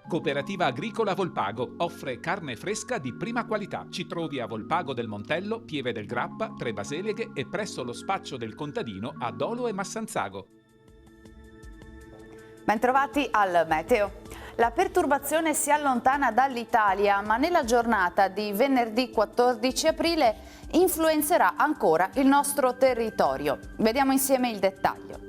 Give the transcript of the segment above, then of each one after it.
Cooperativa Agricola Volpago offre carne fresca di prima qualità. Ci trovi a Volpago del Montello, Pieve del Grappa, Tre Baseleghe e presso lo spaccio del contadino a Dolo e Massanzago. Bentrovati al meteo. La perturbazione si allontana dall'Italia, ma nella giornata di venerdì 14 aprile influenzerà ancora il nostro territorio. Vediamo insieme il dettaglio.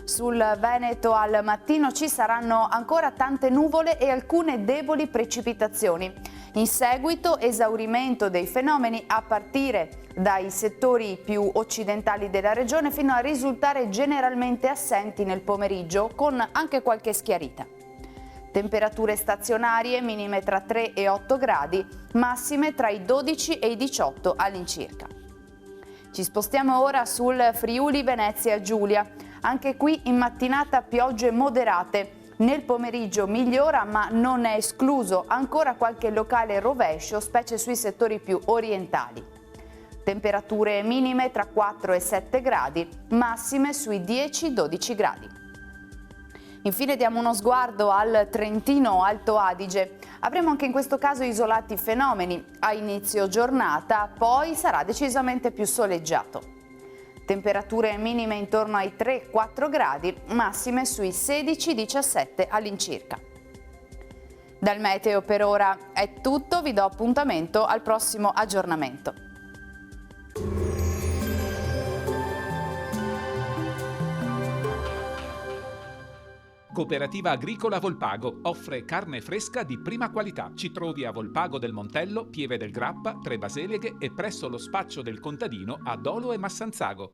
Sul Veneto al mattino ci saranno ancora tante nuvole e alcune deboli precipitazioni. In seguito esaurimento dei fenomeni a partire dai settori più occidentali della regione fino a risultare generalmente assenti nel pomeriggio con anche qualche schiarita. Temperature stazionarie minime tra 3 e 8 gradi, massime tra i 12 e i 18 all'incirca. Ci spostiamo ora sul Friuli Venezia Giulia. Anche qui in mattinata piogge moderate. Nel pomeriggio migliora, ma non è escluso ancora qualche locale rovescio, specie sui settori più orientali. Temperature minime tra 4 e 7 gradi, massime sui 10-12 gradi. Infine diamo uno sguardo al Trentino Alto Adige. Avremo anche in questo caso isolati fenomeni a inizio giornata, poi sarà decisamente più soleggiato. Temperature minime intorno ai 3-4 gradi, massime sui 16-17 all'incirca. Dal meteo per ora è tutto, vi do appuntamento al prossimo aggiornamento. Cooperativa Agricola Volpago offre carne fresca di prima qualità. Ci trovi a Volpago del Montello, Pieve del Grappa, Tre Baseleghe e presso lo spaccio del contadino a Dolo e Massanzago.